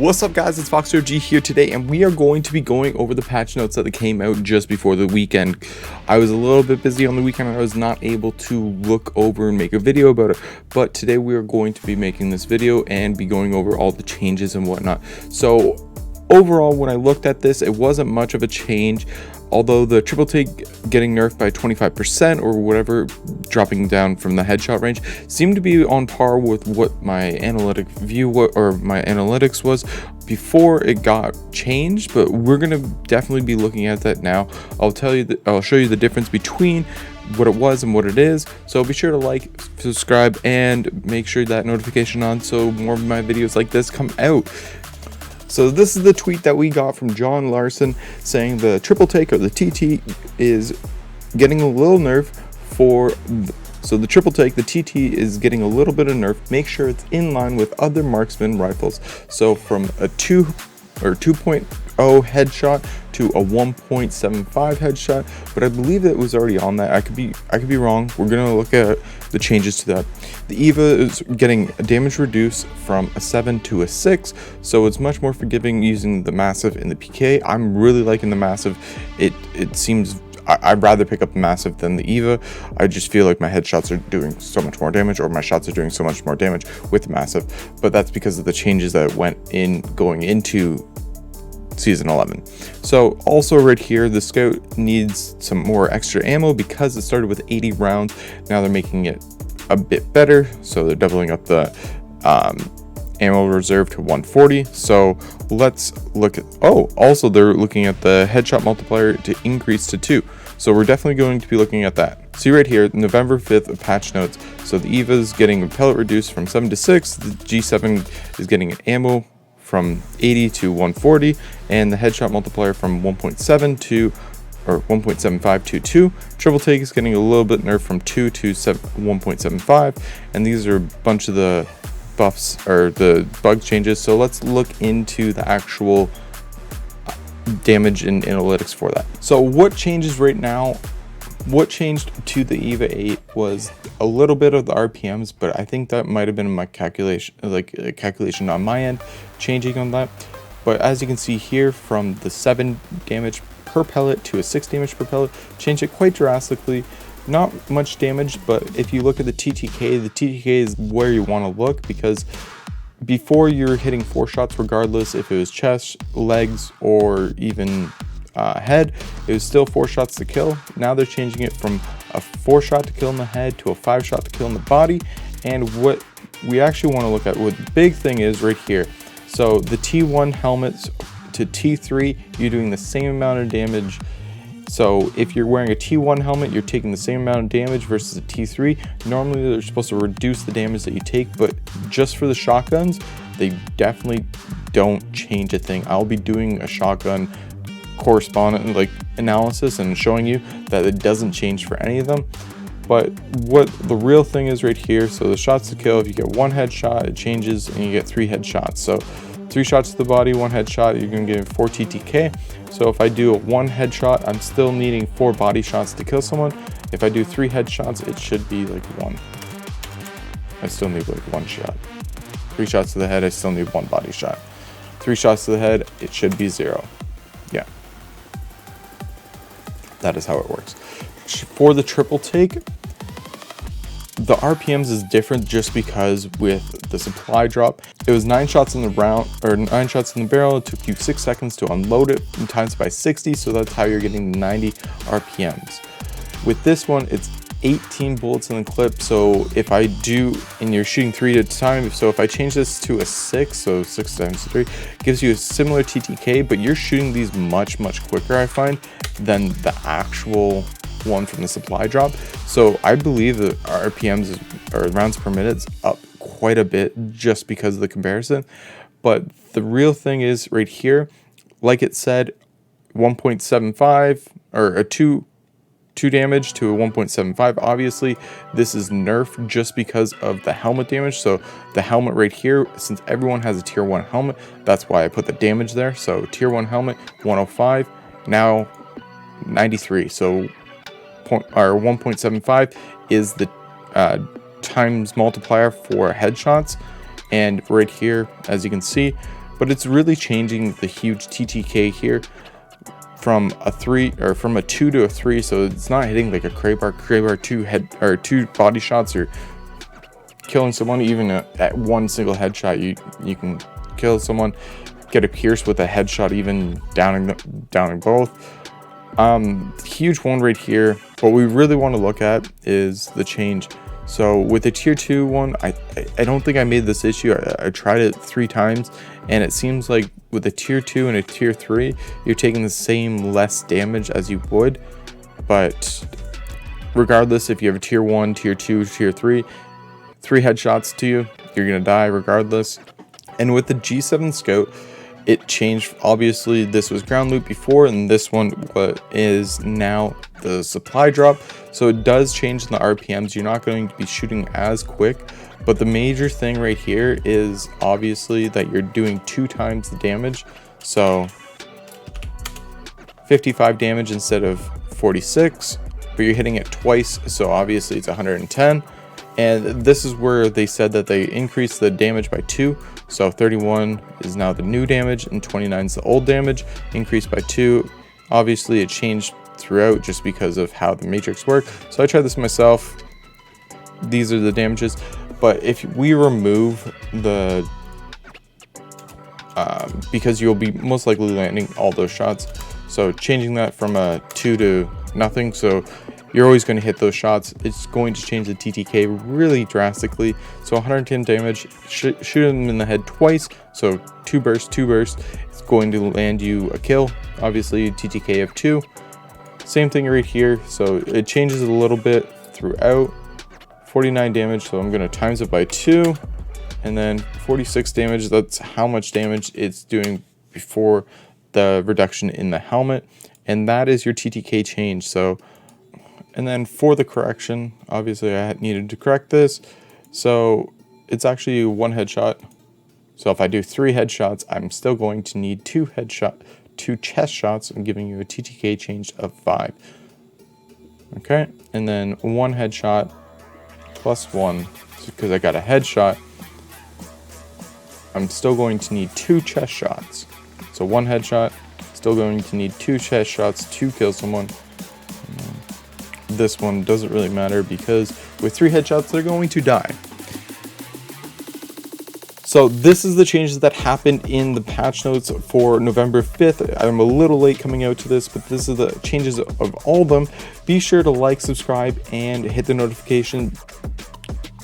What's up guys, it's FoxRG here today, and we are going to be going over the patch notes that came out just before the weekend. I was a little bit busy on the weekend and I was not able to look over and make a video about it, but today we are going to be making this video and be going over all the changes and whatnot. So overall, when I looked at this, it wasn't much of a change, although the triple take getting nerfed by 25% or whatever, dropping down from the headshot range, seemed to be on par with what my analytic view or my analytics was before it got changed. But we're gonna definitely be looking at that now. I'll show you the difference between what it was and what it is. So be sure to like, subscribe, and make sure that notification on so more of my videos like this come out. So this is the tweet that we got from John Larson saying the triple take or the TT is getting a little nerf so the triple take, the TT is getting a little bit of nerf. Make sure it's in line with other marksman rifles. So from a 2.0 headshot to a 1.75 headshot, but I believe it was already on that. I could be wrong. We're gonna look at the changes to that. The Eva is getting damage reduced from a 7 to a 6, so it's much more forgiving using the massive in the PK. I'm really liking the massive. It seems I'd rather pick up the massive than the Eva. I just feel like my headshots are doing so much more damage, or my shots are doing so much more damage with the massive, but that's because of the changes that went in going into season 11. So also right here, the scout needs some more extra ammo because it started with 80 rounds. Now they're making it a bit better, so they're doubling up the ammo reserve to 140. So let's look at, also they're looking at the headshot multiplier to increase to 2. So we're definitely going to be looking at that. See right here, November 5th of patch notes. So the Eva is getting a pellet reduced from 7 to 6. The G7 is getting an ammo from 80 to 140, and the headshot multiplier from 1.7 to 1.75 to 2. Triple take is getting a little bit nerfed from 2 to 1.75, and these are a bunch of the buffs or the bug changes. So let's look into the actual damage and analytics for that. So what changes right now? What changed to the Eva-8 was a little bit of the RPMs, but I think that might have been my calculation, like a calculation on my end, changing on that. But as you can see here, from the 7 damage per pellet to a 6 damage per pellet, changed it quite drastically. Not much damage, but if you look at the TTK is where you want to look, because before you're hitting 4 shots, regardless if it was chest, legs, or even head, it was still 4 shots to kill. Now they're changing it from a 4 shot to kill in the head to a 5 shot to kill in the body. And what we actually want to look at, what the big thing is right here. So the T1 helmets to T3, you're doing the same amount of damage. So if you're wearing a T1 helmet, you're taking the same amount of damage versus a T3. Normally they're supposed to reduce the damage that you take, but just for the shotguns, they definitely don't change a thing. I'll be doing a shotgun correspondent analysis and showing you that it doesn't change for any of them. But what the real thing is right here, so the shots to kill, if you get 1 headshot, it changes and you get 3 headshots. So 3 shots to the body, 1 headshot, you're going to get 4 TTK. So if I do a 1 headshot, I'm still needing 4 body shots to kill someone. If I do 3 headshots, it should be like 1. I still need like 1 shot. 3 shots to the head, I still need 1 body shot. 3 shots to the head, it should be 0. Yeah. That is how it works. For the triple take, the RPMs is different just because with the supply drop, it was 9 shots in the round, or 9 shots in the barrel. It took you 6 seconds to unload it and times by 60. So that's how you're getting 90 RPMs. With this one, it's 18 bullets in the clip. So if I do, and you're shooting 3 at a time, so if I change this to a 6, so 6 times 3, gives you a similar TTK, but you're shooting these much quicker, I find, than the actual one from the supply drop. So I believe that RPMs or rounds per minute is up quite a bit just because of the comparison. But the real thing is right here, like it said, 1.75 or a 2 damage to a 1.75. Obviously this is nerfed just because of the helmet damage. So the helmet right here, since everyone has a tier 1 helmet, that's why I put the damage there. So tier 1 helmet 105, now 93. So 1.75 is the times multiplier for headshots, and right here, as you can see, but it's really changing the huge TTK here from a 3 or from a 2 to a 3, so it's not hitting like a Craybar 2 head or 2 body shots or killing someone. Even at one single headshot, you can kill someone, get a pierce with a headshot, even downing both. Huge one right here. What we really want to look at is the change. So with the tier 2 one, I don't think I made this issue. I tried it 3 times, and it seems like with a tier 2 and a tier 3, you're taking the same less damage as you would. But regardless, if you have a tier 1, tier 2, tier 3 headshots to you, you're gonna die regardless. And with the G7 Scout, it changed. Obviously this was ground loot before, and this one is now the supply drop, so it does change in the RPMs. You're not going to be shooting as quick, but the major thing right here is obviously that you're doing 2 times the damage, so 55 damage instead of 46, but you're hitting it twice, so obviously it's 110. And this is where they said that they increased the damage by 2, so 31 is now the new damage and 29 is the old damage, increased by 2. Obviously it changed throughout just because of how the matrix worked, so I tried this myself. These are the damages, but if we remove the because you'll be most likely landing all those shots, so changing that from a 2 to nothing, so you're always going to hit those shots. It's going to change the TTK really drastically. So 110 damage, shoot them in the head twice, so 2 bursts, it's going to land you a kill. Obviously TTK of 2. Same thing right here, so it changes a little bit throughout. 49 damage, so I'm going to times it by 2, and then 46 damage. That's how much damage it's doing before the reduction in the helmet, and that is your TTK change. So, and then for the correction, obviously I needed to correct this, so it's actually 1 headshot. So if I do 3 headshots, I'm still going to need 2 chest shots. I'm giving you a TTK change of 5. Okay, and then 1 headshot plus 1, because I got a headshot. I'm still going to need 2 chest shots. So 1 headshot, still going to need 2 chest shots to kill someone. This one doesn't really matter because with 3 headshots, they're going to die. So this is the changes that happened in the patch notes for November 5th. I'm a little late coming out to this, but this is the changes of all of them. Be sure to like, subscribe, and hit the notification.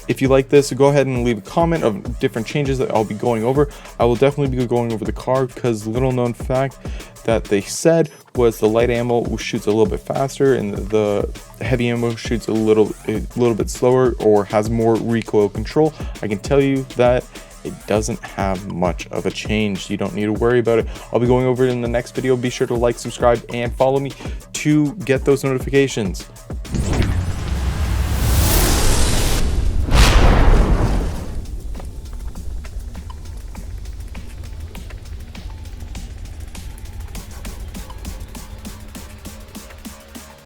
If you like this, go ahead and leave a comment of different changes that I'll be going over. I will definitely be going over the car, because little known fact that they said was the light ammo shoots a little bit faster and the heavy ammo shoots a little bit slower or has more recoil control. I can tell you that it doesn't have much of a change. You don't need to worry about it. I'll be going over it in the next video. Be sure to like, subscribe, and follow me to get those notifications.